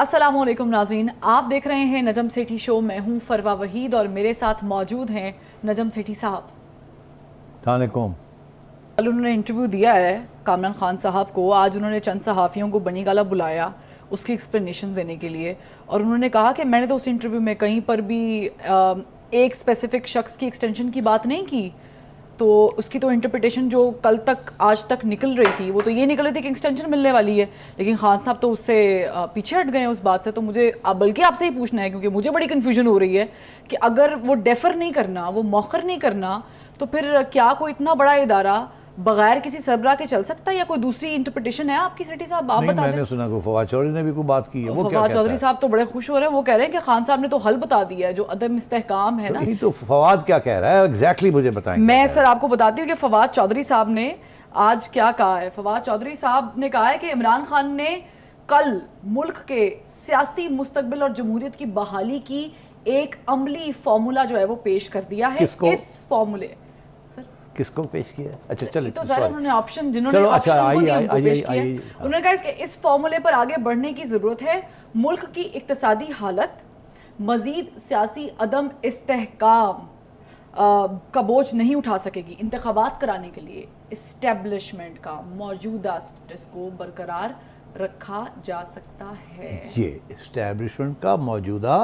अस्सलामुअलैकुम नाज़रीन, आप देख रहे हैं नजम सेठी शो। मैं हूं फरवा वहीद और मेरे साथ मौजूद हैं नजम सेठी साहब। वालेकुम। कल उन्होंने इंटरव्यू दिया है कामरान खान साहब को। आज उन्होंने चंद सहाफ़ियों को बनी गाला बुलाया उसकी एक्सप्लेनेशन देने के लिए, और उन्होंने कहा कि मैंने तो उस इंटरव्यू में कहीं पर भी एक स्पेसिफिक शख्स की एक्सटेंशन की बात नहीं की। तो उसकी तो इंटरप्रिटेशन जो कल तक आज तक निकल रही थी वो तो ये निकल रही थी कि एक्सटेंशन मिलने वाली है, लेकिन खान साहब तो उससे पीछे हट गए हैं उस बात से। तो मुझे बल्कि आपसे ही पूछना है, क्योंकि मुझे बड़ी कन्फ्यूजन हो रही है कि अगर वो डेफर नहीं करना, वो मौखर नहीं करना, तो फिर क्या कोई इतना बड़ा इदारा बगैर किसी सरबराह के चल सकता है, या कोई दूसरी इंटरप्रिटेशन है आपकी सेठी साहब? आप बता दें। मैंने सुना को फवाद चौधरी ने भी कोई बात की है। वो क्या फवाद चौधरी साहब तो बड़े खुश हो रहे हैं, वो कह रहे हैं कि खान साहब ने तो हल बता दिया है, जो अदम इस्तेहकाम है ना। यही तो फवाद क्या कह रहा है एग्जैक्टली मुझे बताएंगे। मैं सर आपको बताती हूँ कि फवाद चौधरी साहब ने आज क्या कहा है। फवाद चौधरी साहब ने कहा है कि इमरान खान ने कल मुल्क के सियासी मुस्तकबिल और जमहूरियत की बहाली की एक अमली फार्मूला जो है वो पेश कर दिया है। इस फार्मूले किसको पेश किया? अच्छा चलो, तो ज़रा उन्होंने ऑप्शन, जिन्होंने ऑप्शन उनको पेश किया, उन्होंने कहा इसके इस फार्मूले पर आगे बढ़ने की ज़रूरत है। मुल्क की इक्तिसादी हालत, मजीद सियासी अदम इस्तेहकाम का बोझ नहीं उठा सकेगी। इंतखाबात कराने के लिए इस्टेब्लिशमेंट का मौजूदा स्टेटस को बरकरार रखा जा सकता है। ये इस्टेब्लिशमेंट का मौजूदा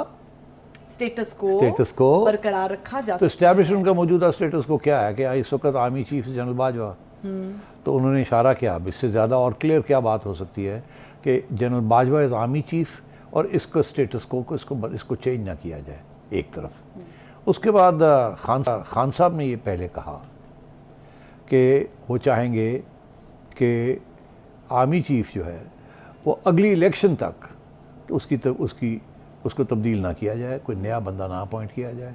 स्टेटस को बरकरार रखा जा सकता है। तो इस्टेब्लिशमेंट का मौजूदा स्टेटस को क्या है कि इस वक्त आर्मी चीफ जनरल बाजवा, तो उन्होंने इशारा किया। अब इससे ज़्यादा और क्लियर क्या बात हो सकती है कि general Bajwa is army chief और इसको स्टेटस को इसको चेंज ना किया जाए एक तरफ। उसके बाद खान साहब ने ये पहले कहा कि वो चाहेंगे कि आर्मी चीफ जो है वो अगली इलेक्शन तक तो उसको तब्दील ना किया जाए, कोई नया बंदा ना अपॉइंट किया जाए,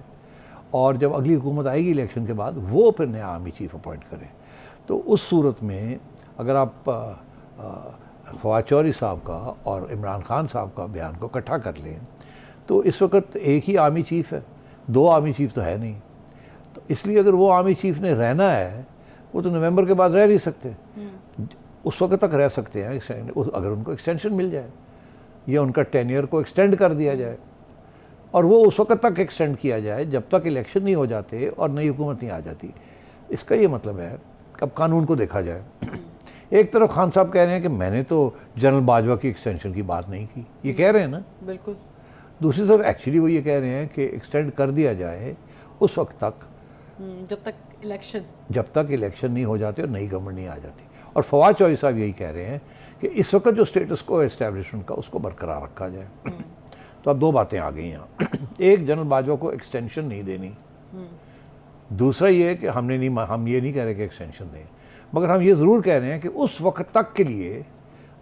और जब अगली हुकूमत आएगी इलेक्शन के बाद वो फिर नया आर्मी चीफ अपॉइंट करे। तो उस सूरत में अगर आप फवाद चौधरी साहब का और इमरान खान साहब का बयान को इकट्ठा कर लें तो इस वक्त एक ही आर्मी चीफ है, दो आर्मी चीफ तो है नहीं। तो इसलिए अगर वो आर्मी चीफ ने रहना है वो तो नवंबर के बाद रह नहीं सकते, उस वक्त तक रह सकते हैं अगर उनको एक्सटेंशन मिल जाए या उनका टेन्योर को एक्सटेंड कर दिया जाए, और वो उस वक्त तक एक्सटेंड किया जाए जब तक इलेक्शन नहीं हो जाते और नई हुकूमत नहीं आ जाती। इसका ये मतलब है कि अब कानून को देखा जाए। एक तरफ खान साहब कह रहे हैं कि मैंने तो जनरल बाजवा की एक्सटेंशन की बात नहीं की, ये कह रहे हैं ना, बिल्कुल। दूसरी तरफ एक्चुअली वो ये कह रहे हैं कि एक्सटेंड कर दिया जाए उस वक्त तक जब तक इलेक्शन नहीं हो जाते और नई गवर्नमेंट नहीं आ जाती। और फवाद चौधरी साहब यही कह रहे हैं कि इस वक्त जो स्टेटस को एस्टेब्लिशमेंट का उसको बरकरार रखा जाए। तो अब दो बातें आ गई यहाँ। एक, जनरल बाजवा को एक्सटेंशन नहीं देनी, दूसरा ये कि हम ये नहीं कह रहे कि एक्सटेंशन दें, मगर हम ये ज़रूर कह रहे हैं कि उस वक्त तक के लिए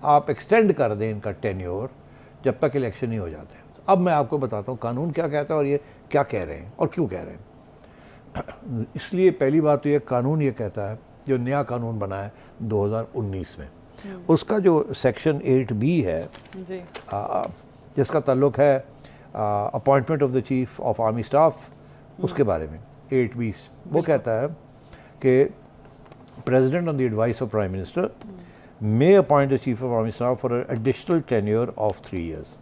आप एक्सटेंड कर दें इनका टेन्योर जब तक इलेक्शन नहीं हो जाते। अब मैं आपको बताता हूँ कानून क्या कहता है और ये क्या कह रहे हैं और क्यों कह रहे हैं। इसलिए पहली बात तो ये कानून ये कहता है, जो नया कानून बना है 2019 में, उसका जो सेक्शन 8B है जी, जिसका ताल्लुक है appointment of the chief of army staff, उसके बारे में 8B वो कहता है कि president on the advice of prime minister may appoint the chief of army staff for additional tenure of 3 years।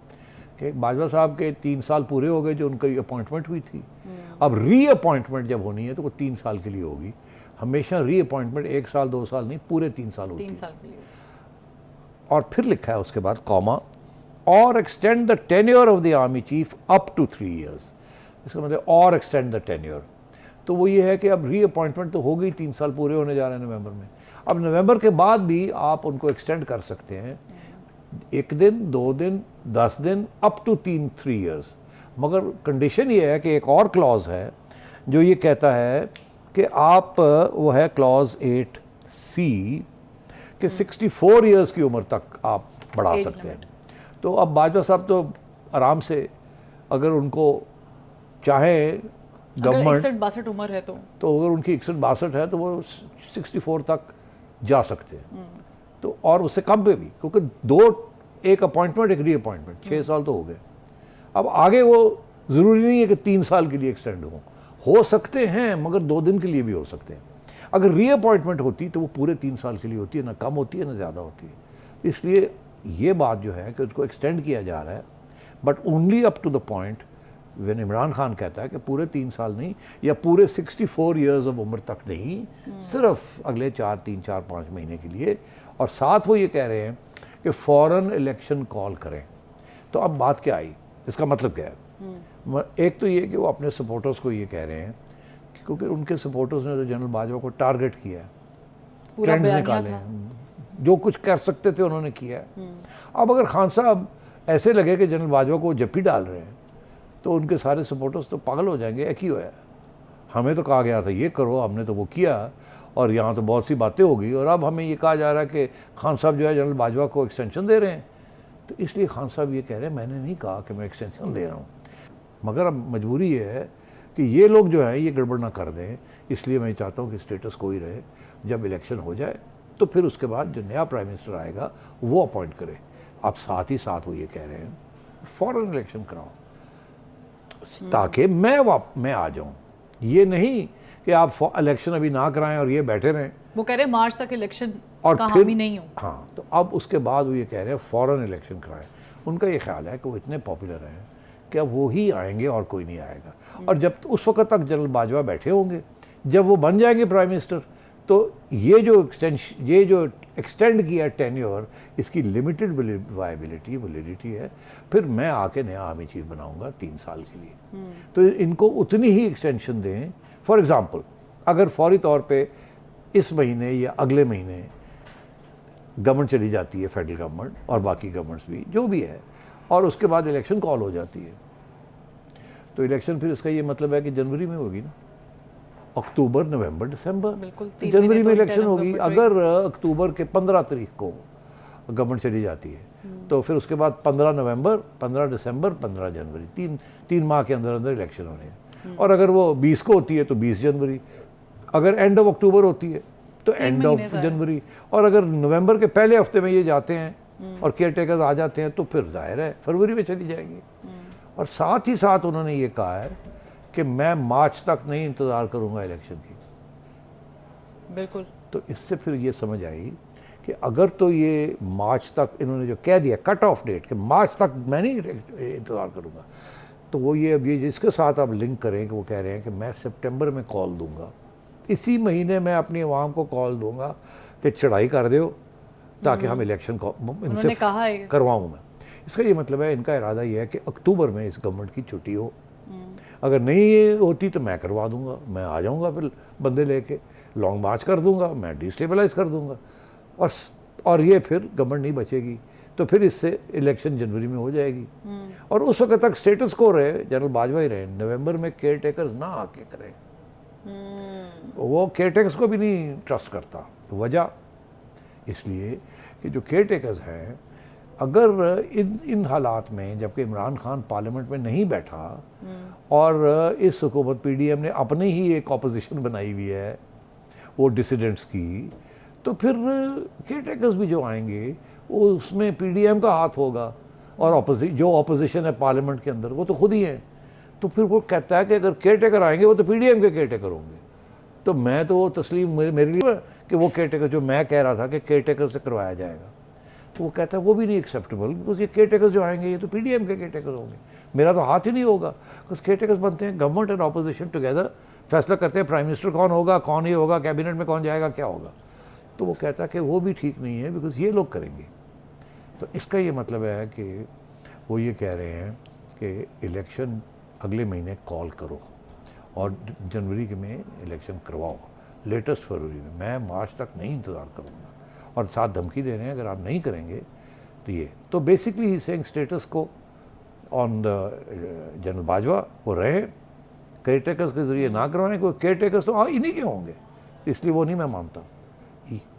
कि बाजवा साहब के 3 साल पूरे हो गए जो उनकी अपॉइंटमेंट हुई थी, अब री अपॉइंटमेंट जब होनी है तो वो 3 साल के लिए होगी। हमेशा री अपॉइंटमेंट 1 साल 2 साल नहीं, पूरे 3 साल होती है। और फिर लिखा है उसके बाद कॉमा, और extend the tenure of the army chief up to 3 years। इसका मतलब और एक्सटेंड द टेन्योर, तो वो ये है कि अब री अपॉइंटमेंट तो हो गई, 3 साल पूरे होने जा रहे हैं नवंबर में। अब नवंबर के बाद भी आप उनको एक्सटेंड कर सकते हैं 1 दिन, 2 दिन, 10 दिन, अप टू 3 years। मगर कंडीशन ये है कि एक और क्लॉज है जो ये कहता है कि आप, वो है क्लॉज 8C, कि 64 years की उम्र तक आप बढ़ा सकते हैं। तो अब बाजवा साहब तो आराम से, अगर उनको चाहे गवर्नमेंट 61-62 उम्र है तो अगर उनकी 61-62 है तो वो 64 तक जा सकते हैं। तो और उससे कम पे भी, क्योंकि एक अपॉइंटमेंट एक री अपॉइंटमेंट 6 साल तो हो गए। अब आगे वो ज़रूरी नहीं है कि 3 साल के लिए एक्सटेंड हो सकते हैं, मगर 2 दिन के लिए भी हो सकते हैं। अगर री अपॉइंटमेंट होती तो वो पूरे 3 साल के लिए होती है, ना कम होती है ना ज़्यादा होती है। इसलिए ये बात जो है कि उसको एक्सटेंड किया जा रहा है, but only up to the point when Imran Khan कहता है कि पूरे 3 साल नहीं या पूरे 64 ईयर्स ऑफ उम्र तक नहीं, सिर्फ अगले 3-4-5 महीने के लिए। और साथ वो ये कह रहे हैं कि फ़ौरन इलेक्शन कॉल करें। तो अब बात क्या आई, इसका मतलब क्या है? एक तो ये कि वो अपने सपोर्टर्स को ये कह रहे हैं, क्योंकि उनके सपोर्टर्स ने तो जनरल बाजवा को टारगेट किया है, ट्रेंड्स निकाले हैं, जो कुछ कर सकते थे उन्होंने किया है। अब अगर खान साहब ऐसे लगे कि जनरल बाजवा को जप्पी डाल रहे हैं, तो उनके सारे सपोर्टर्स तो पागल हो जाएंगे। एक ही होया, हमें तो कहा गया था ये करो, हमने तो वो किया, और यहाँ तो बहुत सी बातें हो गई, और अब हमें ये कहा जा रहा है कि खान साहब जो है जनरल बाजवा को एक्सटेंशन दे रहे हैं। तो इसलिए खान साहब ये कह रहे हैं मैंने नहीं कहा कि मैं एक्सटेंशन दे रहा हूँ, मगर अब मजबूरी ये है कि ये लोग जो है ये गड़बड़ ना कर दें। इसलिए मैं चाहता हूँ कि स्टेटस को ही रहे, जब इलेक्शन हो जाए तो फिर उसके बाद जो नया प्राइम मिनिस्टर आएगा वो अपॉइंट करे। अब साथ ही साथ वो ये कह रहे हैं फॉरेन इलेक्शन कराओ, ताकि मैं आ जाऊं। ये नहीं कि आप इलेक्शन अभी ना कराएं और ये बैठे रहें। वो कह रहे हैं मार्च तक इलेक्शन और का फिर हामी नहीं हो। हाँ, तो अब उसके बाद वो ये कह रहे हैं फॉरेन इलेक्शन कराएं। उनका ये ख्याल है कि वो इतने पॉपुलर हैं कि अब वो ही आएंगे और कोई नहीं आएगा। और जब उस वक्त तक जनरल बाजवा बैठे होंगे, जब वो बन जाएंगे प्राइम मिनिस्टर, तो ये जो एक्सटेंड किया टेन्योर, इसकी लिमिटेड वायबिलिटी वैलिडिटी है। फिर मैं आके नया आर्मी चीफ बनाऊंगा 3 साल के लिए। तो इनको उतनी ही एक्सटेंशन दें। फॉर एग्जांपल, अगर फौरी तौर पे इस महीने या अगले महीने गवर्नमेंट चली जाती है, फेडरल गवर्नमेंट और बाकी गवर्नमेंट्स भी जो भी है, और उसके बाद इलेक्शन कॉल हो जाती है, तो इलेक्शन फिर इसका ये मतलब है कि जनवरी में होगी ना, अक्टूबर, नवंबर, दिसंबर, तो जनवरी में इलेक्शन होगी। अगर अक्टूबर के 15 तारीख को गवर्नमेंट चली जाती है, तो फिर उसके बाद 15 नवंबर, 15 दिसंबर, 15 जनवरी, तीन माह के अंदर अंदर इलेक्शन होने हैं। और अगर वो 20 को होती है तो 20 जनवरी, अगर एंड ऑफ अक्टूबर होती है तो एंड ऑफ जनवरी, और अगर नवंबर के पहले हफ्ते में ये जाते हैं और केयर टेकर्स आ जाते हैं तो फिर जाहिर है फरवरी में चली जाएगी। और साथ ही साथ उन्होंने ये कहा है कि मैं मार्च तक नहीं इंतज़ार करूंगा इलेक्शन की। बिल्कुल। तो इससे फिर ये समझ आई कि अगर तो ये मार्च तक इन्होंने जो कह दिया कट ऑफ डेट कि मार्च तक मैं नहीं इंतज़ार करूंगा, तो वो ये अब ये जिसके साथ आप लिंक करें कि वो कह रहे हैं कि मैं सितंबर में कॉल दूंगा, इसी महीने मैं अपनी आवाम को कॉल दूंगा कि चढ़ाई कर दो ताकि हम इलेक्शन को इनसे करवाऊँ मैं। इसका ये मतलब है, इनका इरादा ये है कि अक्टूबर में इस गवर्नमेंट की छुट्टी हो। अगर नहीं होती तो मैं करवा दूंगा, मैं आ जाऊंगा फिर बंदे लेके, लॉन्ग मार्च कर दूंगा, मैं डिस्टेबलाइज कर दूंगा, और ये फिर गवर्नमेंट नहीं बचेगी। तो फिर इससे इलेक्शन जनवरी में हो जाएगी। और उस वक्त तक स्टेटस को रहे, जनरल बाजवा ही रहे, नवंबर में केयर टेकर्स ना आके करें। वो केयर टेकर्स को भी नहीं ट्रस्ट करता। वजह इसलिए कि जो केयर टेकर्स हैं, अगर इन हालात में, जबकि इमरान खान पार्लियामेंट में नहीं बैठा और इस हुकूमत पीडीएम ने अपने ही एक ऑपोजिशन बनाई हुई है वो डिसिडेंट्स की, तो फिर केयर टेकर्स भी जो आएंगे वो उसमें पीडीएम का हाथ होगा, और जो ऑपोजिशन है पार्लियामेंट के अंदर वो तो खुद ही है। तो फिर वो कहता है कि अगर केयर टेकर आएंगे वो तो पीडीएम के केयर टेकर होंगे। तो मैं तो वो तस्लीम मेरे लिए कि वो केयर टेकर जो मैं कह रहा था कि केयर टेकर से करवाया जाएगा, तो वो कहता है वो भी नहीं एक्सेप्टेबल, बिकॉज ये केयर टेकर्स जो आएंगे ये तो पीडीएम के केयर टेकर होंगे, मेरा तो हाथ ही नहीं होगा। बिकॉज केयर टेकर्स बनते हैं गवर्नमेंट एंड ऑपोजिशन टुगेदर, फैसला करते हैं प्राइम मिनिस्टर कौन होगा, कौन ये होगा, कैबिनेट में कौन जाएगा, क्या होगा। तो वो कहता है कि वो भी ठीक नहीं है बिकॉज ये लोग करेंगे। तो इसका ये मतलब है कि वो ये कह रहे हैं कि इलेक्शन अगले महीने कॉल करो और जनवरी के में इलेक्शन करवाओ, लेटेस्ट फरवरी में, मैं मार्च तक नहीं इंतज़ार करूँगा। और साथ धमकी दे रहे हैं अगर आप नहीं करेंगे तो ये, तो बेसिकली ही सेइंग स्टेटस को ऑन द जनरल बाजवा वो रहे, केयर टेकर्स के ज़रिए ना करवाएं, कोई केयर टेकर्स तो इन्हीं के होंगे, इसलिए वो नहीं मैं मानता।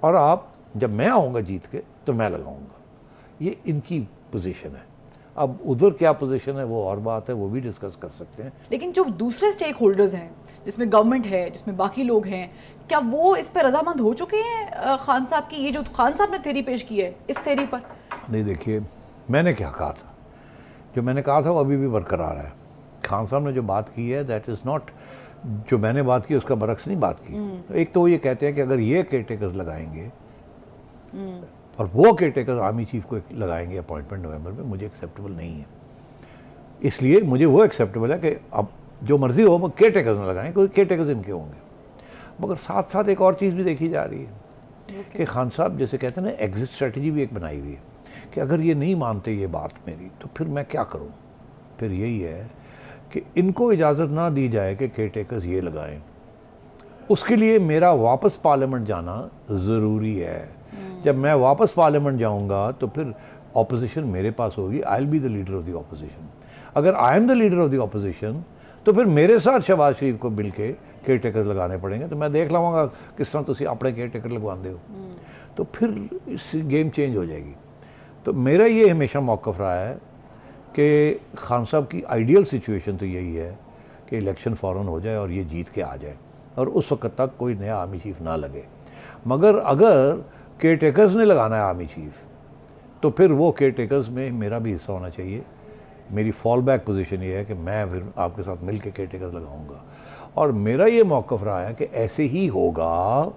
और आप जब मैं आऊँगा जीत के तो मैं लगाऊँगा, ये इनकी पोजीशन है। अब उधर क्या पोजीशन है वो और बात है, वो भी डिस्कस कर सकते हैं। लेकिन जो दूसरे स्टेक होल्डर्स हैं, जिसमें गवर्नमेंट है, जिसमें बाकी लोग हैं, क्या वो इस पर रजामंद हो चुके हैं खान साहब की, ये जो खान साहब ने थ्योरी पेश की है इस थ्योरी पर? नहीं, देखिए मैंने क्या कहा था, जो मैंने कहा था वो अभी भी बरकरार है। खान साहब ने जो बात की है दैट इज़ नॉट, जो मैंने बात की उसका बरक्स नहीं बात की। तो एक तो वो ये कहते हैं कि अगर ये केयर टेकर्स लगाएंगे और वो केयर टेकर आर्मी चीफ को लगाएंगे अपॉइंटमेंट नवंबर में, मुझे एक्सेप्टेबल नहीं है। इसलिए मुझे वो एक्सेप्टेबल है कि अब जो मर्जी हो वो केयर टेकर्स न लगाएं, क्योंकि केयर टेकर्स इनके होंगे। मगर साथ साथ एक और चीज़ भी देखी जा रही है कि खान साहब जैसे कहते हैं ना, एग्जिट स्ट्रेटजी भी एक बनाई हुई है कि अगर ये नहीं मानते ये बात मेरी तो फिर मैं क्या करूं। फिर यही है कि इनको इजाज़त ना दी जाए कि केयर टेकर्स ये लगाएं, उसके लिए मेरा वापस पार्लियामेंट जाना ज़रूरी है। जब मैं वापस पार्लियामेंट जाऊंगा तो फिर ऑपोजिशन मेरे पास होगी, I will be the leader of the opposition. अगर I am the leader of the opposition तो फिर मेरे साथ शहबाज शरीफ को मिल के केयर टेकर लगाने पड़ेंगे, तो मैं देख लवांगा किस तरह तुम अपने केयर टेकर लगवाते हो, तो फिर इस गेम चेंज हो जाएगी। तो मेरा ये हमेशा मौक़िफ़ रहा है कि खान साहब की आइडियल सिचुएशन तो यही है कि इलेक्शन फ़ौरन हो जाए और ये जीत के आ जाए और उस वक्त तक कोई नया आर्मी चीफ ना लगे। मगर अगर केयर टेकर्स ने लगाना है आर्मी चीफ तो फिर वो केयर टेकर्स में मेरा भी हिस्सा होना चाहिए। मेरी फॉल बैक पोजीशन ये है कि मैं फिर आपके साथ मिल के केयर टेकर्स लगाऊंगा, और मेरा ये मौक़िफ़ रहा है कि ऐसे ही होगा।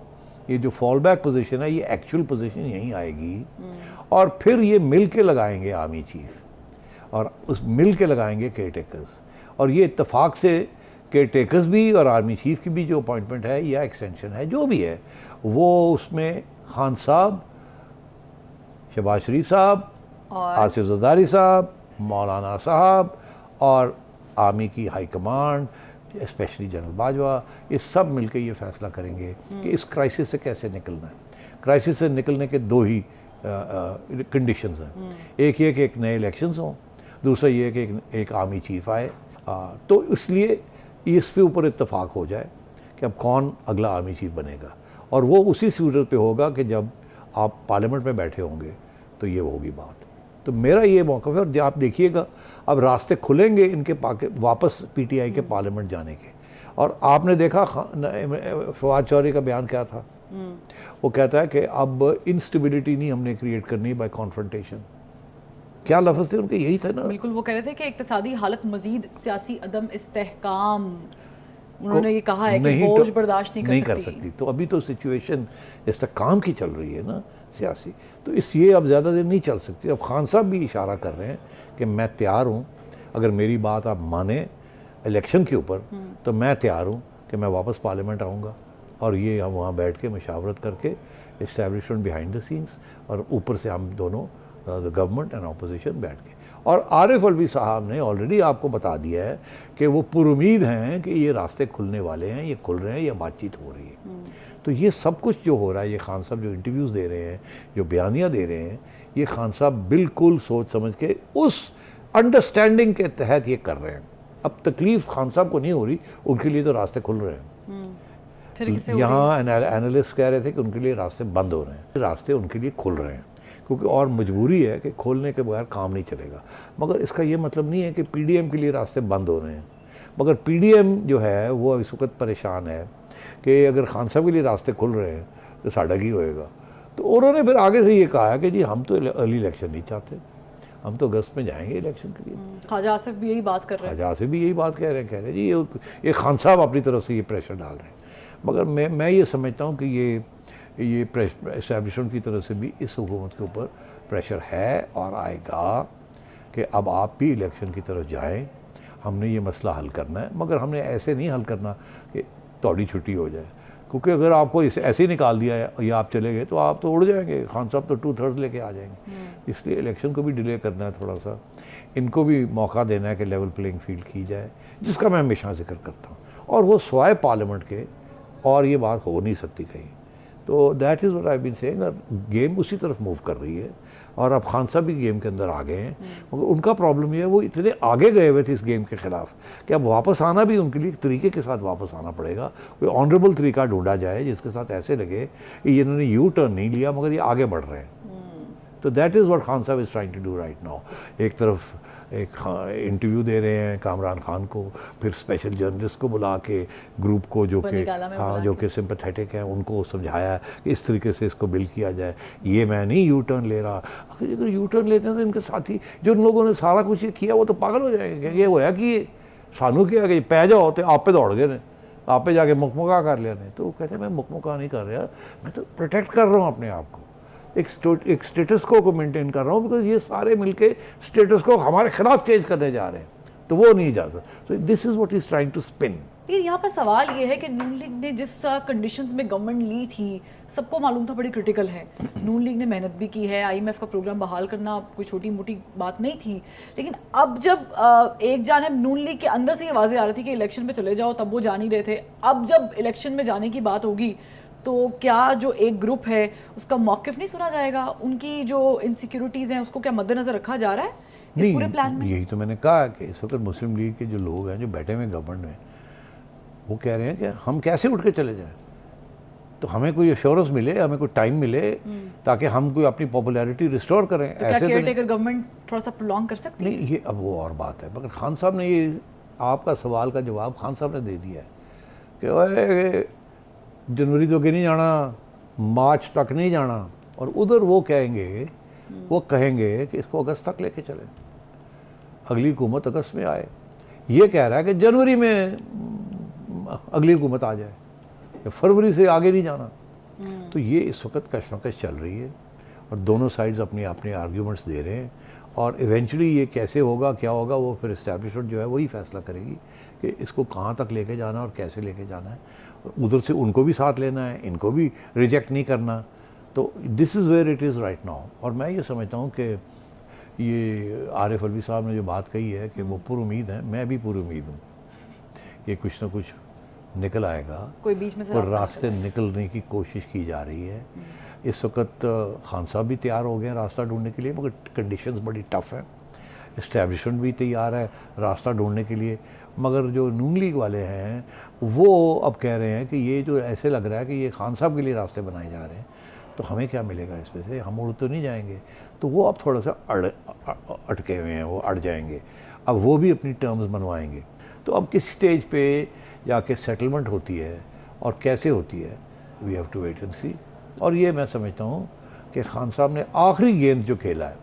ये जो फॉल बैक पोजीशन है ये एक्चुअल पोजीशन यहीं आएगी और फिर ये मिल के लगाएंगे आर्मी चीफ और उस मिल के लगाएंगे केयर टेकर्स, और ये इत्तेफाक से केयर टेकर्स भी और आर्मी चीफ की भी जो अपॉइंटमेंट है या एक्सटेंशन है जो भी है वो उसमें खान साहब, शहबाज शरीफ साहब, आसिफ जरदारी साहब, मौलाना साहब और आर्मी की high command specially general Bajwa, ये सब मिलकर ये फैसला करेंगे कि इस क्राइसिस से कैसे निकलना है। क्राइसिस से निकलने के दो ही कंडीशंस हैं, एक ये कि एक नए इलेक्शंस हों, दूसरा ये कि एक आर्मी चीफ आए। तो इसलिए इस पे ऊपर इत्तेफाक हो जाए कि अब कौन अगला आर्मी चीफ बनेगा, और वो उसी सूरत पे होगा कि जब आप पार्लियामेंट में बैठे होंगे तो ये होगी बात। तो मेरा ये मौक़िफ़ है, और आप देखिएगा अब रास्ते खुलेंगे इनके वापस पीटीआई के पार्लियामेंट जाने के। और आपने देखा फवाद चौधरी का बयान क्या था, वो कहता है कि अब इंस्टेबिलिटी नहीं हमने क्रिएट करनी बाय कॉन्फ्रंटेशन। क्या लफ्ज़ थे उनके, यही थे ना। बिल्कुल, वो कह रहे थे कि इक़्तिसादी हालत मज़ीद सियासी अदम इस्तेहकाम, उन्होंने ये कहा है कि बोझ बर्दाश्त नहीं कर सकती। तो अभी तो सिचुएशन इस्तेहकाम की चल रही है ना सियासी, तो इस ये अब ज़्यादा देर नहीं चल सकती। अब खान साहब भी इशारा कर रहे हैं कि मैं तैयार हूँ, अगर मेरी बात आप माने इलेक्शन के ऊपर तो मैं तैयार हूँ कि मैं वापस पार्लियामेंट आऊँगा और ये हम वहाँ बैठ के मशावरत करके इस्टेब्लिशमेंट बिहाइंड द सीन्स, और ऊपर से हम दोनों द गवर्नमेंट एंड अपोजिशन बैठ के। और आरिफ अलवी साहब ने ऑलरेडी आपको बता दिया है कि वो पुरुमीद हैं कि ये रास्ते खुलने वाले हैं, ये खुल रहे हैं, ये बातचीत हो रही है। तो ये सब कुछ जो हो रहा है, ये खान साहब जो इंटरव्यूज़ दे रहे हैं, जो बयानियाँ दे रहे हैं, ये खान साहब बिल्कुल सोच समझ के उस अंडरस्टैंडिंग के तहत ये कर रहे हैं। अब तकलीफ़ खान साहब को नहीं हो रही, उनके लिए तो रास्ते खुल रहे हैं। यहाँ एनालिस्ट कह रहे थे कि उनके लिए रास्ते बंद हो रहे हैं, रास्ते उनके लिए खुल रहे हैं, क्योंकि और मजबूरी है कि खोलने के बगैर काम नहीं चलेगा। मगर इसका ये मतलब नहीं है कि पीडीएम के लिए रास्ते बंद हो रहे हैं। मगर पीडीएम जो है वो इस वक्त परेशान है कि अगर खान साहब के लिए रास्ते खुल रहे हैं तो साढ़ा की होएगा। तो उन्होंने फिर आगे से ये कहा है कि जी हम तो अर्ली इलेक्शन नहीं चाहते, हम तो अगस्त में जाएंगे इलेक्शन के लिए। ख्वाजा आसिफ भी यही बात कर रहे हैं, ख्वाजा आसिफ भी यही बात कह रहे हैं जी ये खान साहब अपनी तरफ से ये प्रेशर डाल रहे हैं। मगर मैं ये समझता हूँ कि ये एस्टैब्लिशमेंट की तरफ से भी इस हुकूमत के ऊपर प्रेशर है और आएगा कि अब आप भी इलेक्शन की तरफ जाएं, हमने ये मसला हल करना है। मगर हमने ऐसे नहीं हल करना कि थोड़ी छुट्टी हो जाए, क्योंकि अगर आपको इसे ऐसे ही निकाल दिया है या आप चले गए तो आप तो उड़ जाएंगे, खान साहब तो 2/3 लेके आ जाएंगे। इसलिए इलेक्शन को भी डिले करना है, थोड़ा सा इनको भी मौका देना है कि लेवल प्लेइंग फील्ड की जाए, जिसका मैं हमेशा जिक्र करता हूँ। और वो स्वाय पार्लियामेंट के और ये बात हो नहीं सकती कहीं। तो that is what I been saying, game उसी तरफ मूव कर रही है और अब खान साहब भी गेम के अंदर आ गए हैं। मगर उनका प्रॉब्लम ये है वो इतने आगे गए हुए थे इस गेम के ख़िलाफ़ कि अब वापस आना भी उनके लिए एक तरीके के साथ वापस आना पड़ेगा। कोई ऑनरेबल तरीका ढूंढा जाए जिसके साथ ऐसे लगे कि इन्होंने यू टर्न नहीं लिया मगर ये आगे बढ़ रहे हैं। तो दैट इज़ व्हाट खान साहब is trying to do right now. एक तरफ एक इंटरव्यू दे रहे हैं कामरान खान को, फिर स्पेशल जर्नलिस्ट को बुला के ग्रुप को जो कि जो कि सिंपैथेटिक हैं उनको समझाया कि इस तरीके से इसको बिल किया जाए। ये मैं नहीं यू टर्न ले रहा, अगर यू टर्न लेते हैं तो इनके साथी जो इन लोगों ने सारा कुछ ये किया वो तो पागल हो जाएंगे। ये होया कि सानू क्या कि पै जाओ तो आप पे दौड़ गए ने, आप पे जाके मुकमुका कर लिया ने। तो वो कहते हैं मैं मुकमुका नहीं कर रहा, मैं तो प्रोटेक्ट कर रहा हूँ अपने आप को। एक स्टेटस को मेंटेन कर रहा हूँ, बिकॉज ये सारे मिलके स्टेटस को हमारे खिलाफ चेंज करने जा रहे हैं, तो वो नहीं जा सकता। So this is what is trying to spin. फिर यहाँ पर सवाल ये है कि नून लीग ने जिस कंडीशंस में गवर्नमेंट ली थी, सबको मालूम था बड़ी क्रिटिकल है। नून लीग ने मेहनत भी की है, आईएमएफ का प्रोग्राम बहाल करना कोई छोटी मोटी बात नहीं थी, लेकिन अब जब एक जानिब नून लीग के अंदर से ये वाज़ेह आ रही थी कि इलेक्शन में चले जाओ, तब वो जा नहीं रहे थे। अब जब इलेक्शन में जाने की बात होगी तो क्या जो एक ग्रुप है उसका मौक़िफ़ नहीं सुना जाएगा? उनकी जो इनसिक्योरिटीज़ हैं उसको क्या मद्देनज़र रखा जा रहा है इस पूरे प्लान में? यही तो मैंने कहा कि इस वक्त मुस्लिम लीग के जो लोग हैं, जो बैठे हुए गवर्नमेंट में, वो कह रहे हैं कि हम कैसे उठ के चले जाएं, तो हमें कोई एश्योरेंस मिले, हमें कोई टाइम मिले ताकि हम कोई अपनी पॉपुलैरिटी रिस्टोर करें। तो क्या केयरटेकर गवर्नमेंट थोड़ा सा प्रोलॉन्ग कर सकती है? नहीं, ये अब वो और बात है, मगर खान साहब ने ये आपका सवाल का जवाब खान साहब ने दे दिया है कि ओए जनवरी तो के नहीं जाना, मार्च तक नहीं जाना, और उधर वो कहेंगे कि इसको अगस्त तक लेके चले, अगली हुकूमत अगस्त में आए। ये कह रहा है कि जनवरी में अगली हुकूमत आ जाए, या फरवरी से आगे नहीं जाना। तो ये इस वक्त कशमकश चल रही है और दोनों साइड्स अपनी अपने आर्ग्यूमेंट्स दे रहे हैं, और इवेंचुअली ये कैसे होगा, क्या होगा, वो फिर इस्टेब्लिशमेंट जो है वही फैसला करेगी कि इसको कहाँ तक लेके जाना और कैसे लेके जाना है। उधर से उनको भी साथ लेना है, इनको भी रिजेक्ट नहीं करना। तो this is where it is right now. और मैं ये समझता हूँ कि ये आरिफ अलवी साहब ने जो बात कही है कि वो पुरुमीद हैं, मैं भी पुरुमीद हूँ कि कुछ ना कुछ निकल आएगा, कोई बीच में से और रास्ते निकलने की कोशिश की जा रही है। इस वक्त खान साहब भी तैयार हो गए हैं रास्ता ढूंढने के लिए, मगर कंडीशंस बड़ी टफ़ हैं। इस्टेब्लिशमेंट भी तैयार है रास्ता ढूंढने के लिए, मगर जो नून लीग वाले हैं वो अब कह रहे हैं कि ये जो ऐसे लग रहा है कि ये खान साहब के लिए रास्ते बनाए जा रहे हैं, तो हमें क्या मिलेगा इसमें से, हम उड़ तो नहीं जाएंगे। तो वो अब थोड़ा सा अटके हुए हैं, वो अड़ जाएंगे, अब वो भी अपनी टर्म्स बनवाएंगे। तो अब किस स्टेज पे जाके सेटलमेंट होती है और कैसे होती है, we have to wait and see. और ये मैं समझता हूँ कि खान साहब ने आखिरी गेंद जो खेला है,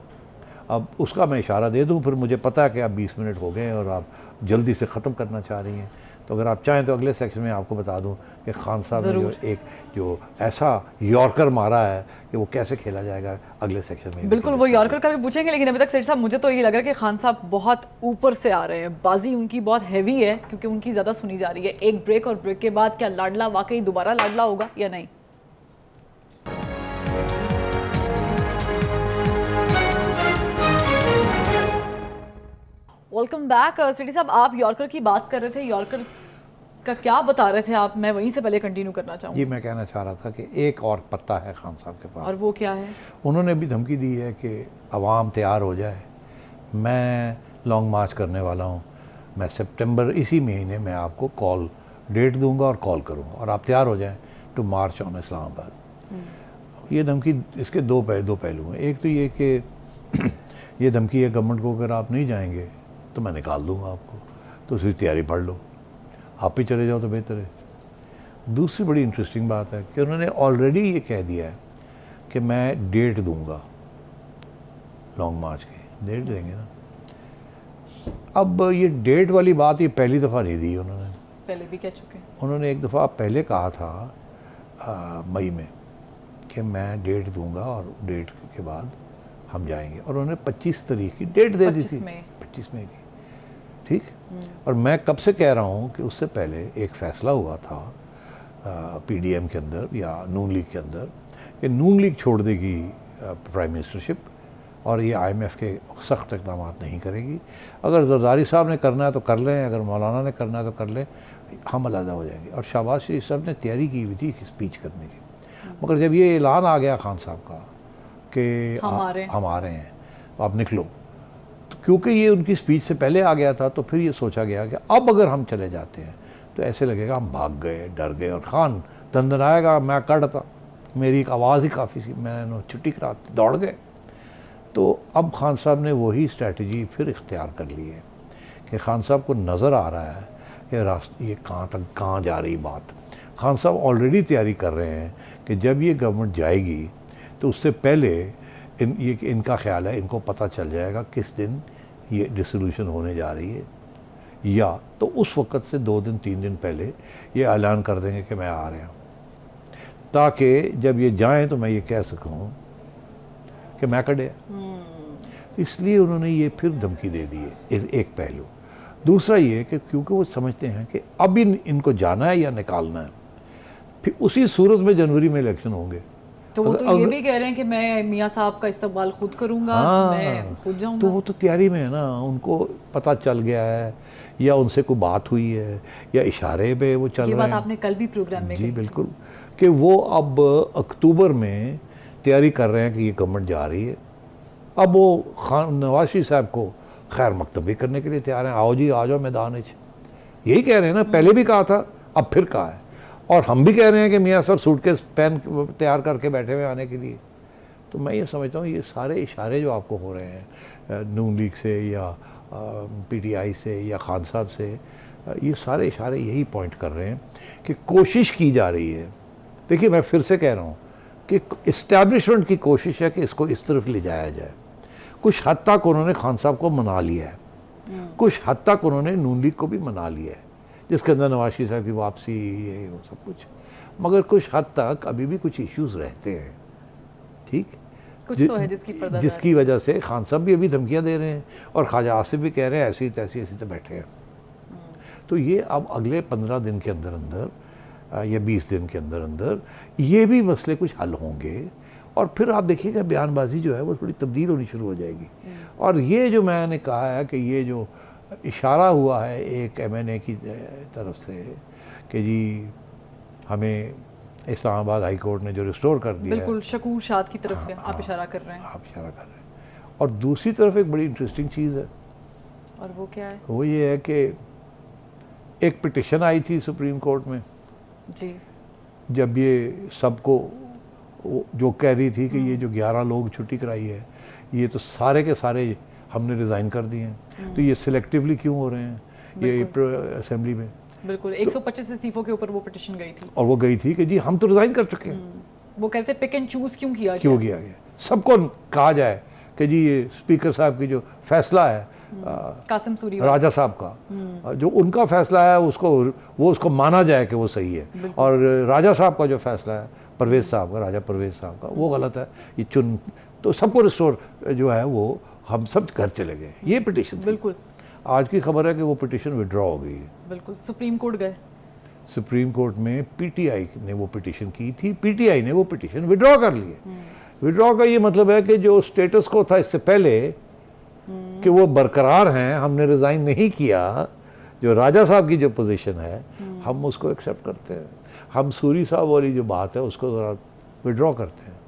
अब उसका मैं इशारा दे दूँ, फिर मुझे पता है कि आप 20 मिनट हो गए हैं और आप जल्दी से ख़त्म करना चाह रही हैं, तो अगर आप चाहें तो अगले सेक्शन में आपको बता दूं कि खान साहब ने जो ऐसा यॉर्कर मारा है कि वो कैसे खेला जाएगा अगले सेक्शन में। बिल्कुल, वो यॉर्कर का भी पूछेंगे, लेकिन अभी तक सेठ साहब मुझे तो ये लग रहा है कि खान साहब बहुत ऊपर से आ रहे हैं, बाजी उनकी बहुत हैवी है क्योंकि उनकी ज़्यादा सुनी जा रही है। एक ब्रेक, और ब्रेक के बाद क्या लाडला वाकई दोबारा लाडला होगा या नहीं? Welcome back. सिटी साहब, आप यॉर्कर की बात कर रहे थे, यॉर्कर का क्या बता रहे थे आप? मैं वहीं से पहले कंटिन्यू करना चाहूँगी। जी, मैं कहना चाह रहा था कि एक और पत्ता है खान साहब के पास, और वो क्या है? उन्होंने भी धमकी दी है कि अवाम तैयार हो जाए, मैं लॉन्ग मार्च करने वाला हूँ, मैं सितंबर इसी महीने में आपको कॉल डेट दूंगा और कॉल करूँगा और आप तैयार हो जाएं टू मार्च ऑन इस्लामाबाद। ये धमकी, इसके दो पहलू हैं। एक तो ये कि ये धमकी है गवर्नमेंट को, अगर आप नहीं जाएंगे तो मैं निकाल दूंगा आपको, तो उसकी तैयारी पढ़ लो, आप ही चले जाओ तो बेहतर है। दूसरी बड़ी इंटरेस्टिंग बात है कि उन्होंने ऑलरेडी ये कह दिया है कि मैं डेट दूंगा, लॉन्ग मार्च की डेट देंगे ना। अब ये डेट वाली बात ये पहली दफ़ा नहीं दी उन्होंने, पहले भी कह चुके हैं। उन्होंने एक दफ़ा पहले कहा था मई में कि मैं डेट दूंगा और डेट के बाद हम जाएंगे, और उन्होंने 25 तारीख की डेट दे दी थी, 25 मई की, ठीक। और मैं कब से कह रहा हूँ कि उससे पहले एक फ़ैसला हुआ था पीडीएम के अंदर या नून लीग के अंदर कि नून लीग छोड़ देगी प्राइम मिनिस्टरशिप और ये आईएमएफ के सख्त इक़दाम नहीं करेगी। अगर जरदारी साहब ने करना है तो कर लें, अगर मौलाना ने करना है तो कर लें, हम अलहदा हो जाएंगे। और शहबाज शरीफ साहब ने तैयारी की हुई थी स्पीच करने की, मगर जब ये ऐलान आ गया खान साहब का कि हम आ रहे हैं तो आप निकलो, तो क्योंकि ये उनकी स्पीच से पहले आ गया था, तो फिर ये सोचा गया कि अब अगर हम चले जाते हैं तो ऐसे लगेगा हम भाग गए, डर गए, और खान दंदनाएगा मैं कड़ता, मेरी एक आवाज़ ही काफ़ी सी, मैंने छुट्टी करा, दौड़ गए। तो अब खान साहब ने वही स्ट्रैटेजी फिर इख्तियार कर ली है कि खान साहब को नज़र आ रहा है कि रास्ते ये कहाँ जा रही बात। खान साहब ऑलरेडी तैयारी कर रहे हैं कि जब ये गवर्नमेंट जाएगी तो उससे पहले इनका ख्याल है, इनको पता चल जाएगा किस दिन ये डिसोल्यूशन होने जा रही है, या तो उस वक़्त से 2 दिन 3 दिन पहले ये ऐलान कर देंगे कि मैं आ रहा हूँ, ताकि जब ये जाएं तो मैं ये कह सकूँ कि मैं कढ़िया। इसलिए उन्होंने ये फिर धमकी दे दी है, एक पहलू। दूसरा ये कि क्योंकि वो समझते हैं कि अब इनको जाना है या निकालना है, फिर उसी सूरत में जनवरी में इलेक्शन होंगे। तो वो तो ये भी कह रहे हैं कि मैं मियाँ साहब का इस्तकबाल खुद करूंगा, मैं खुद जाऊंगा। तो वो तो तैयारी में है ना, उनको पता चल गया है या उनसे कोई बात हुई है या इशारे पे वो चल रहे हैं। ये बात आपने कल भी प्रोग्राम में जी बिल्कुल, कि वो अब अक्टूबर में तैयारी कर रहे हैं कि ये गवर्नमेंट जा रही है। अब वो नवाज शरीफ साहब को खैर मकतब भी करने के लिए तैयार हैं, आओ जी आ जाओ मैदान में। यही कह रहे हैं ना, पहले भी कहा था अब फिर कहा है, और हम भी कह रहे हैं कि मियाँ साहब सूटकेस पेन तैयार करके बैठे हुए आने के लिए। तो मैं ये समझता हूँ ये सारे इशारे जो आपको हो रहे हैं नून लीग से या पीटीआई से या खान साहब से, ये सारे इशारे यही पॉइंट कर रहे हैं कि कोशिश की जा रही है। देखिए मैं फिर से कह रहा हूँ कि इस्टेब्लिशमेंट की कोशिश है कि इसको इस तरफ ले जाया जाए। कुछ हद तक उन्होंने खान साहब को मना लिया है, कुछ हद तक उन्होंने नून लीग को भी मना लिया है, जिसके अंदर नवाज शरीफ साहब की वापसी, ये वो सब कुछ। मगर कुछ हद तक अभी भी कुछ इश्यूज रहते हैं, ठीक, कुछ तो है जिसकी वजह से खान साहब भी अभी धमकियां दे रहे हैं और ख्वाजा आसिफ भी कह रहे हैं ऐसी तैसी ऐसी तो बैठे हैं। तो ये अब अगले 15 दिन के अंदर अंदर या 20 दिन के अंदर अंदर ये भी मसले कुछ हल होंगे, और फिर आप देखिएगा बयानबाजी जो है वो थोड़ी तब्दील होनी शुरू हो जाएगी। और ये जो मैंने कहा है कि ये जो इशारा हुआ है एक MNA की तरफ से कि जी हमें इस्लामाबाद हाई कोर्ट ने जो रिस्टोर कर दिया, बिल्कुल शकूर शाद की तरफ है, आप इशारा कर रहे हैं। आप इशारा कर रहे हैं। और दूसरी तरफ एक बड़ी इंटरेस्टिंग चीज़ है, और वो क्या है? वो ये है कि एक पिटिशन आई थी सुप्रीम कोर्ट में जी, जब ये सबको जो कह रही थी कि ये जो 11 लोग छुट्टी कराई है ये तो सारे के सारे हमने रिज़ाइन कर दिए हैं, तो ये सिलेक्टिवली क्यों हो रहे हैं ये असेंबली में? बिल्कुल 125 इस्तीफों के ऊपर वो पिटिशन गई थी, और वो गई थी कि जी हम तो रिज़ाइन कर चुके हैं। वो कहते पिक एंड चूज क्यों किया गया सबको कहा जाए कि जी ये स्पीकर साहब की जो फैसला है कासिम सूरी राजा साहब का, जो उनका फैसला है उसको माना जाए कि वो सही है, और राजा साहब का जो फैसला है परवेज़ साहब का, राजा परवेज़ साहब का, वो गलत है, ये तो सबको रिस्टोर जो है वो हम सब घर चले गए। ये पिटिशन बिल्कुल आज की खबर है कि वो पिटिशन विड्रॉ हो गई है। बिल्कुल सुप्रीम कोर्ट गए, सुप्रीम कोर्ट में पीटीआई ने वो पिटिशन की थी, पीटीआई ने वो पिटिशन विड्रॉ कर ली है। विड्रॉ का ये मतलब है कि जो स्टेटस को था इससे पहले कि वो बरकरार हैं, हमने रिज़ाइन नहीं किया, जो राजा साहब की जो पोजीशन है हम उसको एक्सेप्ट करते हैं, हम सूरी साहब वाली जो बात है उसको ज़रा विड्रॉ करते हैं।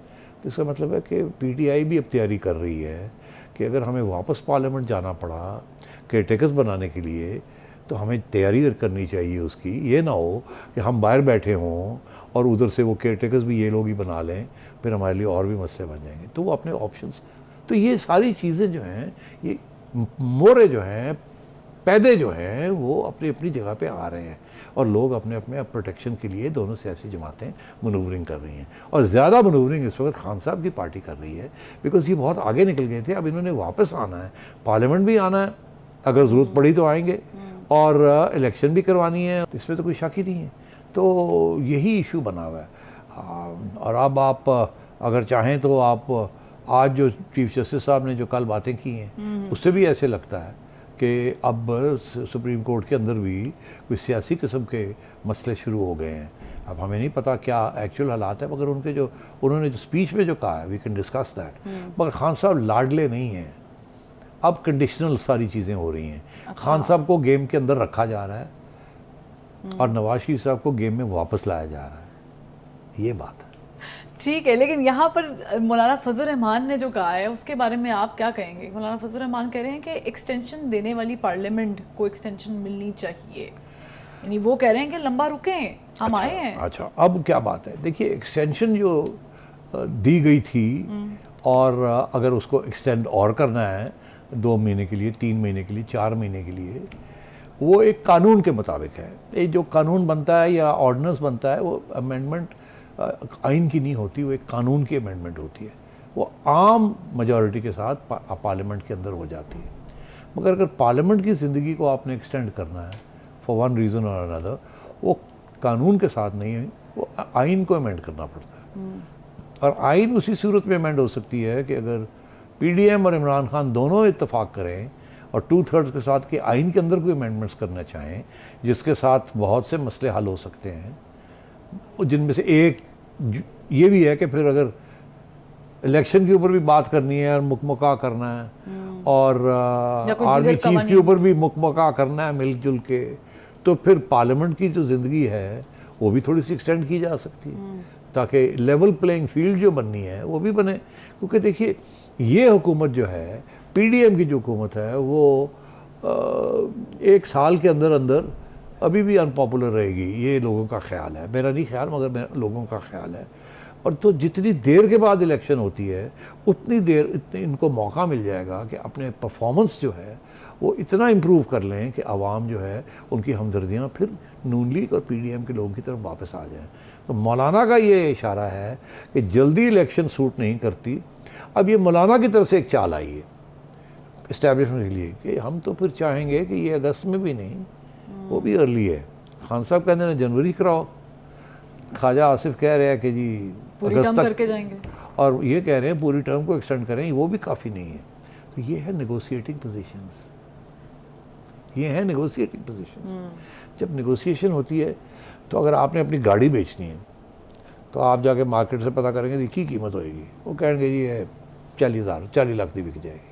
तो इसका मतलब है कि पीटीआई भी अब तैयारी कर रही है कि अगर हमें वापस पार्लियामेंट जाना पड़ा केयरटेकर्स बनाने के लिए तो हमें तैयारी करनी चाहिए उसकी। ये ना हो कि हम बाहर बैठे हों और उधर से वो केयरटेकर्स भी ये लोग ही बना लें, फिर हमारे लिए और भी मसले बन जाएंगे। तो वो अपने ऑप्शंस, तो ये सारी चीज़ें जो हैं, ये मोरे जो हैं, पैदे जो हैं, वो अपनी अपनी जगह पे आ रहे हैं, और लोग अपने अपने प्रोटेक्शन के लिए दोनों सियासी जमातें मनूवरिंग कर रही हैं। और ज़्यादा मनूवरिंग इस वक्त खान साहब की पार्टी कर रही है, बिकॉज ये बहुत आगे निकल गए थे। अब इन्होंने वापस आना है, पार्लियामेंट भी आना है, अगर ज़रूरत पड़ी तो आएंगे, और इलेक्शन भी करवानी है, इसमें तो कोई शक ही नहीं है। तो यही इशू बना हुआ है। और अब आप अगर चाहें तो आप आज जो चीफ जस्टिस साहब ने जो कल बातें की हैं उससे भी ऐसे लगता है कि अब सुप्रीम कोर्ट के अंदर भी कोई सियासी किस्म के मसले शुरू हो गए हैं। अब हमें नहीं पता क्या एक्चुअल हालात है, मगर उन्होंने जो स्पीच में जो कहा है वी कैन डिस्कस दैट, मगर खान साहब लाडले नहीं हैं, अब कंडीशनल सारी चीज़ें हो रही हैं। अच्छा। खान साहब को गेम के अंदर रखा जा रहा है और नवाज शरीफ साहब को गेम में वापस लाया जा रहा है, ये बात है। ठीक है, लेकिन यहाँ पर मौलाना फजल रहमान ने जो कहा है उसके बारे में आप क्या कहेंगे? मौलाना फजल रहमान कह रहे हैं कि एक्सटेंशन देने वाली पार्लियामेंट को एक्सटेंशन मिलनी चाहिए, यानी वो कह रहे हैं कि लंबा रुकें, हम आए हैं। अच्छा, अब क्या बात है, देखिए एक्सटेंशन जो दी गई थी, और अगर उसको एक्सटेंड और करना है 2 महीने के लिए, 3 महीने के लिए, 4 महीने के लिए, वो एक कानून के मुताबिक है। ये जो कानून बनता है या ऑर्डिनेंस बनता है वो अमेंडमेंट आइन की नहीं होती, वो एक कानून की अमेंडमेंट होती है, वो आम मेजॉरिटी के साथ पार्लियामेंट के अंदर हो जाती है। मगर अगर पार्लियामेंट की ज़िंदगी को आपने एक्सटेंड करना है फॉर वन रीज़न और अनदर, वो कानून के साथ नहीं है, वो आइन को अमेंड करना पड़ता है। और आइन उसी सूरत में अमेंड हो सकती है कि अगर पीडीएम और इमरान खान दोनों इत्तेफाक करें और 2/3 के साथ कि आइन के अंदर कोई अमेंडमेंट्स करना चाहें जिसके साथ बहुत से मसले हल हो सकते हैं, जिनमें से एक ये भी है कि फिर अगर इलेक्शन के ऊपर भी बात करनी है और मुकमका करना है और आर्मी चीफ के ऊपर भी मुकमका करना है मिलजुल के, तो फिर पार्लियामेंट की जो ज़िंदगी है वो भी थोड़ी सी एक्सटेंड की जा सकती है ताकि लेवल प्लेइंग फील्ड जो बननी है वो भी बने। क्योंकि देखिए ये हुकूमत जो है, पीडीएम की जो हुकूमत है, वो 1 साल के अंदर अंदर अभी भी अनपॉपुलर रहेगी, ये लोगों का ख्याल है। मेरा नहीं ख्याल मगर मेरा लोगों का ख्याल है। और तो जितनी देर के बाद इलेक्शन होती है उतनी देर इनको मौका मिल जाएगा कि अपने परफॉर्मेंस जो है वो इतना इम्प्रूव कर लें कि आवाम जो है उनकी हमदर्दियाँ फिर नून लीग और पीडीएम के लोगों की तरफ वापस आ जाएं। तो मौलाना का ये इशारा है कि जल्दी इलेक्शन सूट नहीं करती। अब ये मौलाना की तरफ से एक चाल आई है इस्टेब्लिशमेंट के लिए कि हम तो फिर चाहेंगे कि ये अगस्त में भी नहीं, वो भी अर्ली है। खान साहब कहते हैं जनवरी कराओ, ख्वाजा आसिफ कह रहे हैं कि जी पूरी अगस्त टर्म तक करके जाएंगे, और ये कह रहे हैं पूरी टर्म को एक्सटेंड करें, वो भी काफ़ी नहीं है। तो ये है नेगोशिएटिंग पोजीशंस, ये है नेगोशिएटिंग पोजीशंस। जब नेगोशिएशन होती है तो अगर आपने अपनी गाड़ी बेचनी है तो आप जाके मार्केट से पता करेंगे इसकी कीमत होएगी, वो कहेंगे जी ये 40 लाख की बिक जाएगी।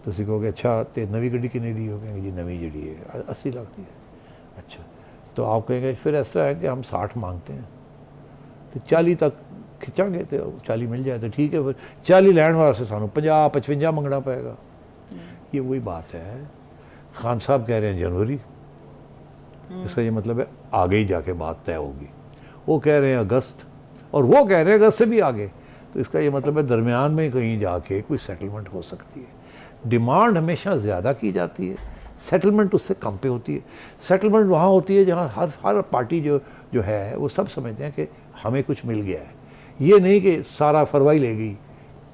तो उसी कहोगे अच्छा तो नवी गड्डी कितनी दी हो, कहेंगे जी नवी जी है 80 लाख की है। अच्छा तो आप कहेंगे फिर ऐसा है कि हम 60 मांगते हैं, तो 40 तक खिंचांगे तो 40 मिल जाए तो ठीक है, फिर 40 लैंड वास्ते सानू 50-55 मंगना पड़ेगा। ये वही बात है। खान साहब कह रहे हैं जनवरी, इसका ये मतलब है आगे ही जाके बात तय होगी। वो कह रहे हैं अगस्त और वो कह रहे हैं अगस्त से भी आगे, तो इसका ये मतलब है दरमियान में कहीं जाके कोई सेटलमेंट हो सकती है। डिमांड हमेशा ज़्यादा की जाती है, सेटलमेंट उससे कम पे होती है। सेटलमेंट वहाँ होती है जहाँ हर पार्टी जो है वो सब समझते हैं कि हमें कुछ मिल गया है। ये नहीं कि सारा फरवा ही ले गई,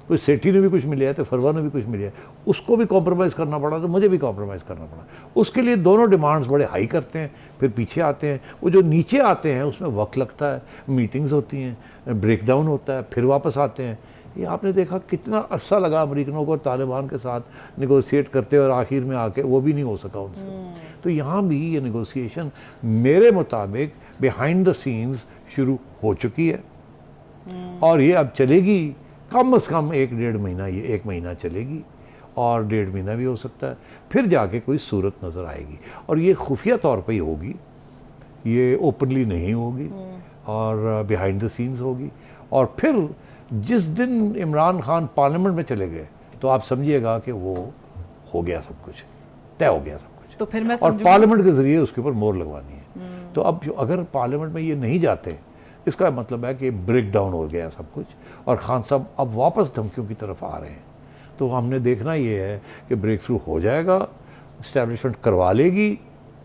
कोई सेठी ने भी कुछ मिला है तो फरवा ने भी कुछ मिला है, उसको भी कॉम्प्रोमाइज़ करना पड़ा तो मुझे भी कॉम्प्रोमाइज़ करना पड़ा। उसके लिए दोनों डिमांड्स बड़े हाई करते हैं, फिर पीछे आते हैं। वो जो नीचे आते हैं उसमें वक्त लगता है, मीटिंग्स होती हैं, ब्रेकडाउन होता है, फिर वापस आते हैं। ये आपने देखा कितना अरसा लगा अमेरिकनों को तालिबान के साथ निगोशिएट करते और आखिर में आके वो भी नहीं हो सका उनसे। तो यहाँ भी ये निगोशिएशन मेरे मुताबिक बिहाइंड द सीन्स शुरू हो चुकी है और ये अब चलेगी कम से कम 1-1.5 महीना, ये 1 महीना चलेगी और 1.5 महीना भी हो सकता है, फिर जाके कोई सूरत नज़र आएगी। और ये खुफिया तौर पे ही होगी, ये ओपनली नहीं होगी और बिहाइंड द सीन्स होगी। और फिर जिस दिन इमरान खान पार्लियामेंट में चले गए तो आप समझिएगा कि वो हो गया सब कुछ, तय हो गया सब कुछ। तो फिर मैं और पार्लियामेंट के ज़रिए उसके ऊपर मोहर लगवानी है। तो अब अगर पार्लियामेंट में ये नहीं जाते, इसका मतलब है कि ब्रेक डाउन हो गया सब कुछ और खान साहब अब वापस धमकियों की तरफ आ रहे हैं। तो हमने देखना ये है कि ब्रेक थ्रू हो जाएगा, इस्टेब्लिशमेंट करवा लेगी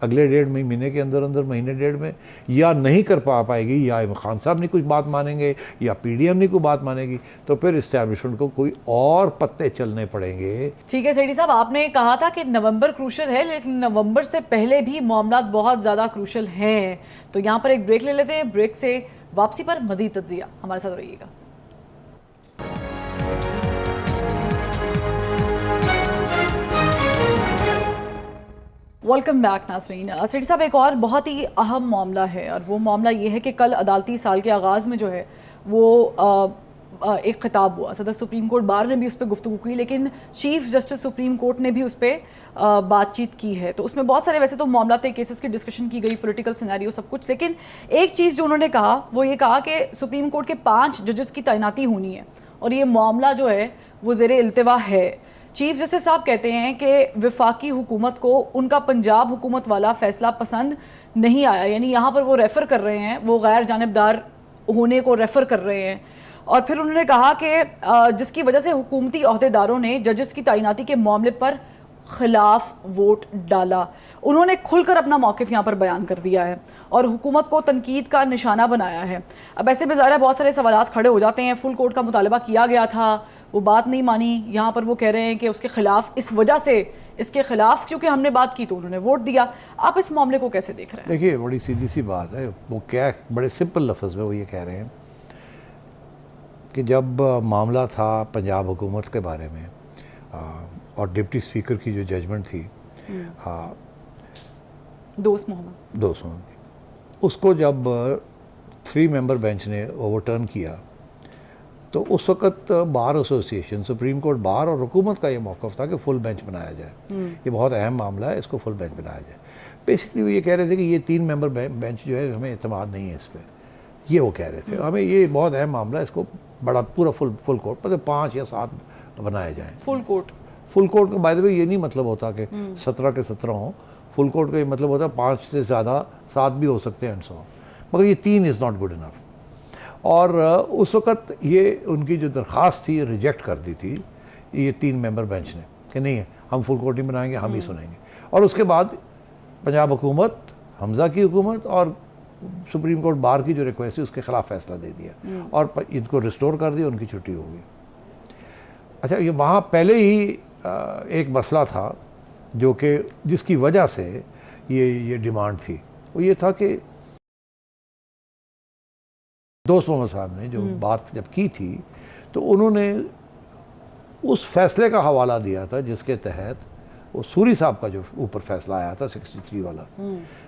अगले 1.5 महीने के अंदर अंदर, महीने 1.5 में, या नहीं कर पाएगी, या खान साहब नहीं कुछ बात मानेंगे या पीडीएम नहीं कोई बात मानेगी, तो फिर इस्टेब्लिशमेंट को कोई और पत्ते चलने पड़ेंगे। ठीक है सेठी साहब, आपने कहा था कि नवंबर क्रूशल है, लेकिन नवंबर से पहले भी मामला बहुत ज़्यादा क्रूशल हैं। तो यहाँ पर एक ब्रेक ले लेते हैं, ब्रेक से वापसी पर मजीद तज्जिया, हमारे साथ रहिएगा। वेलकम बैक नाज़रीन। सेठी साहब, एक और बहुत ही अहम मामला है और वो मामला ये है कि कल अदालती साल के आगाज़ में जो है वो एक खिताब हुआ। सदर सुप्रीम कोर्ट बार ने भी उस पर गुफ्तगू की, लेकिन चीफ जस्टिस सुप्रीम कोर्ट ने भी उस पर बातचीत की है। तो उसमें बहुत सारे वैसे तो मामला थे, केसेस की डिस्कशन की गई, पॉलिटिकल सिनेरियो सब कुछ, लेकिन एक चीज़ जो उन्होंने कहा वो ये कहा कि सुप्रीम कोर्ट के 5 जजेस की तैनाती होनी है और ये मामला जो है वो ज़ेरे इल्तिवा है। चीफ जस्टिस साहब कहते हैं कि वफाकी हुकूमत को उनका पंजाब हुकूमत वाला फ़ैसला पसंद नहीं आया, यानी यहाँ पर वो रेफ़र कर रहे हैं, वो गैर जानिबदार होने को रेफ़र कर रहे हैं। और फिर उन्होंने कहा कि जिसकी वजह से हुकूमती अहदेदारों ने जजेस की तैनाती के मामले पर खिलाफ वोट डाला। उन्होंने खुलकर अपना मौक़िफ़ यहाँ पर बयान कर दिया है और हुकूमत को तनकीद का निशाना बनाया है। अब ऐसे में ज़ाहिर है बहुत सारे सवालात खड़े हो जाते हैं। फुल कोर्ट का मुतालबा किया गया था, वो बात नहीं मानी, यहाँ पर वो कह रहे हैं कि उसके ख़िलाफ़ इस वजह से इसके ख़िलाफ़ क्योंकि हमने बात की तो उन्होंने वोट दिया। आप इस मामले को कैसे देख रहे हैं? देखिए, बड़ी सीधी सी बात है, वो क्या बड़े सिंपल लफ्ज़ में वो ये कह रहे हैं कि जब मामला था पंजाब हुकूमत के बारे में और डिप्टी स्पीकर की जो जजमेंट थी दोस्त मोहम्मद उसको जब 3 मेंबर बेंच ने ओवरटर्न किया, तो उस वक्त bar association, supreme court bar और हुकूमत का ये मौक़िफ़ था कि फुल बेंच बनाया जाए। ये बहुत अहम मामला है, इसको फुल बेंच बनाया जाए। बेसिकली वो ये कह रहे थे कि ये 3 मेंबर बेंच जो है हमें एतमाद नहीं है इस पर, ये वो कह रहे थे। हमें ये बहुत अहम मामला है, इसको बड़ा पूरा फुल कोर्ट मतलब 5 या 7 बनाए जाएँ। फुल कोर्ट का बाय द वे ये नहीं मतलब होता कि 17 के 17 हों। फुल कोर्ट का ये मतलब होता है 5 से ज़्यादा 7 भी हो सकते हैं, एंड सो, मगर ये 3 इज़ नॉट गुड इनफ। और उस वक़्त ये उनकी जो दरख्वास्त थी रिजेक्ट कर दी थी ये 3 मेंबर बेंच ने कि नहीं हम फुल कोर्ट ही बनाएंगे, हम ही सुनेंगे। और उसके बाद पंजाब हुकूमत, हमज़ा की हुकूमत और सुप्रीम कोर्ट बार की जो रिक्वेस्ट थी उसके ख़िलाफ़ फैसला दे दिया और इनको रिस्टोर कर दिया, उनकी छुट्टी हो गई। अच्छा, ये वहाँ पहले ही एक मसला था जो कि जिसकी वजह से ये डिमांड थी, वो ये था कि दोस्त मोहम्मद साहब ने जो बात जब की थी तो उन्होंने उस फैसले का हवाला दिया था जिसके तहत वो सूरी साहब का जो ऊपर फैसला आया था 63 वाला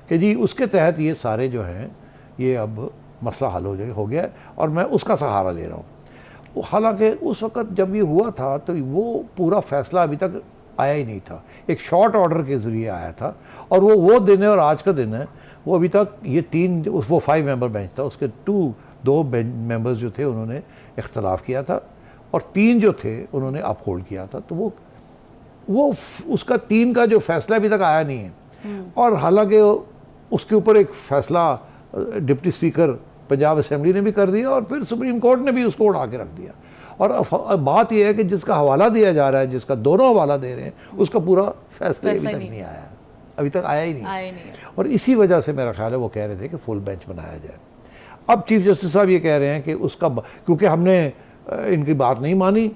कि जी उसके तहत ये सारे जो हैं ये अब मसला हल हो गया और मैं उसका सहारा ले रहा हूँ। हालांकि उस वक़्त जब ये हुआ था तो वो पूरा फैसला अभी तक आया ही नहीं था, एक शॉर्ट ऑर्डर के ज़रिए आया था। और वो दिन है और आज का दिन है, वो अभी तक ये 3 वो 5 मेंबर बेंच था, उसके 2 मेंबर्स जो थे उन्होंने इख्तलाफ किया था और 3 जो थे उन्होंने अपहोल्ड किया था। तो वो उसका 3 का जो फैसला अभी तक आया नहीं है। और हालांकि उसके ऊपर एक फ़ैसला डिप्टी स्पीकर पंजाब असेंबली ने भी कर दिया और फिर सुप्रीम कोर्ट ने भी उसको उड़ा के रख दिया। और बात यह है कि जिसका हवाला दिया जा रहा है, जिसका दोनों हवाला दे रहे हैं, उसका पूरा फैसला अभी तक नहीं आया, अभी तक आया ही नहीं। और इसी वजह से मेरा ख्याल है वो कह रहे थे कि फुल बेंच बनाया जाए। अब चीफ जस्टिस साहब ये कह रहे हैं कि उसका क्योंकि हमने इनकी बात नहीं मानी,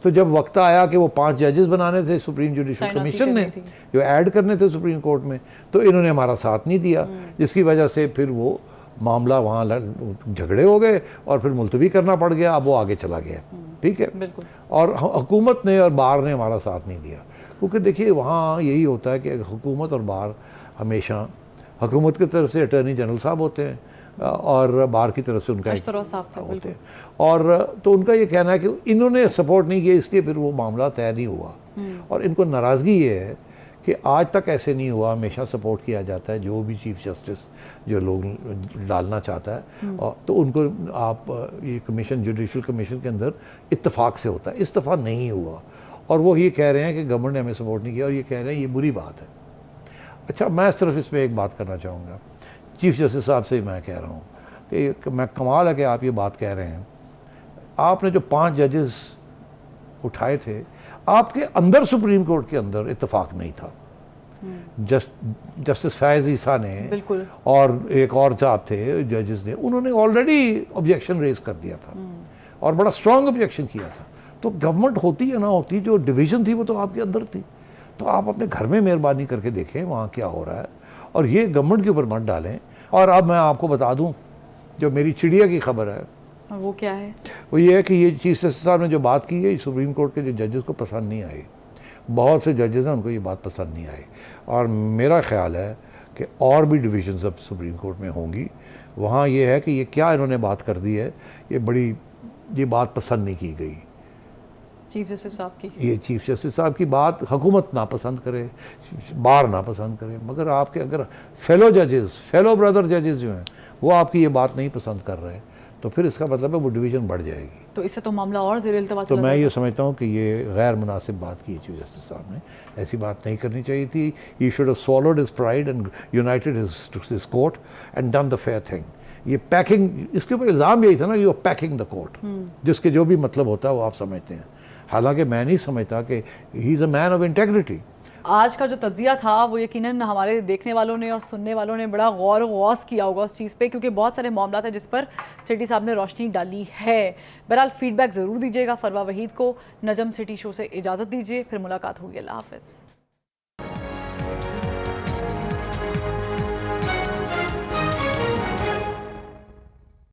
तो जब वक्त आया कि वो 5 जजेस बनाने थे सुप्रीम जुडिशल कमीशन ने जो ऐड करने थे सुप्रीम कोर्ट में, तो इन्होंने हमारा साथ नहीं दिया, जिसकी वजह से फिर वो मामला वहाँ झगड़े हो गए और फिर मुलतवी करना पड़ गया। अब वो आगे चला गया, ठीक है। और हुकूमत ने और बार ने हमारा साथ नहीं दिया, क्योंकि देखिए वहाँ यही होता है कि हुकूमत और बार हमेशा हुकूमत की तरफ से अटॉर्नी जनरल साहब होते हैं और बार की तरफ से उनका होते हैं। और तो उनका ये कहना है कि इन्होंने सपोर्ट नहीं किया, इसलिए फिर वो मामला तय नहीं हुआ। और इनको नाराज़गी ये है कि आज तक ऐसे नहीं हुआ, हमेशा सपोर्ट किया जाता है जो भी चीफ जस्टिस जो लोग डालना चाहता है। और तो उनको आप ये कमीशन, जुडिशल कमीशन के अंदर इत्तेफाक से होता है, इस दफ़ा नहीं हुआ। और वो ये कह रहे हैं कि गवर्नमेंट ने हमें सपोर्ट नहीं किया और ये कह रहे हैं ये बुरी बात है। अच्छा, मैं सिर्फ इसमें एक बात करना चाहूँगा, चीफ जस्टिस साहब से मैं कह रहा हूँ कि मैं कमाल है कि आप ये बात कह रहे हैं। आपने जो 5 जजेस उठाए थे, आपके अंदर सुप्रीम कोर्ट के अंदर इत्तेफाक नहीं था। जस्टिस फैज़ ईसा ने और एक और साहब थे जजेस ने, उन्होंने ऑलरेडी ऑब्जेक्शन रेज कर दिया था और बड़ा स्ट्रॉन्ग ऑब्जेक्शन किया था। तो गवर्नमेंट होती या ना होती, जो डिवीज़न थी वो तो आपके अंदर थी। तो आप अपने घर में मेहरबानी करके देखें वहाँ क्या हो रहा है और ये गवर्नमेंट के ऊपर मत डालें। और अब मैं आपको बता दूँ जो मेरी चिड़िया की खबर है, वो क्या है? वो ये है कि ये चीफ जस्टिस साहब ने जो बात की है सुप्रीम कोर्ट के जो जजेस को पसंद नहीं आई। बहुत से जजेस हैं उनको ये बात पसंद नहीं आई और मेरा ख्याल है कि और भी डिविजन्स अब सुप्रीम कोर्ट में होंगी। वहाँ ये है कि ये क्या इन्होंने बात कर दी है, ये बात पसंद नहीं की गई चीफ जस्टिस साहब की। ये चीफ जस्टिस साहब की बात हुकूमत नापसंद करे, बार नापसंद करे, मगर आपके अगर फेलो ब्रदर जजेस जो हैं वो आपकी ये बात नहीं पसंद कर रहे, तो फिर इसका मतलब है वो डिवीज़न बढ़ जाएगी। तो इससे तो मामला और ज़ेर-ए-इल्तवा तो मैं ये समझता हूँ कि ये गैर मुनासिब बात की है चीफ जस्टिस साहब ने, ऐसी बात नहीं करनी चाहिए थी। He should have swallowed his pride and united his court and done the fair thing. ये पैकिंग, इसके ऊपर इल्ज़ाम यही था ना, you are packing the court, जिसके जो भी मतलब होता है वो आप समझते हैं। हालांकि मैं नहीं समझता कि he is a man of integrity. आज का जो तज्जिया था वो यकीनन हमारे देखने वालों ने और सुनने वालों ने बड़ा गौर गौस किया होगा उस चीज़ पे, क्योंकि बहुत सारे मामला थे जिस पर सिटी साहब ने रोशनी डाली है। बहरहाल फीडबैक ज़रूर दीजिएगा। फरवा वहीद को नजम सिटी शो से इजाज़त दीजिए, फिर मुलाकात होगी। अल्लाह हाफ़िज़।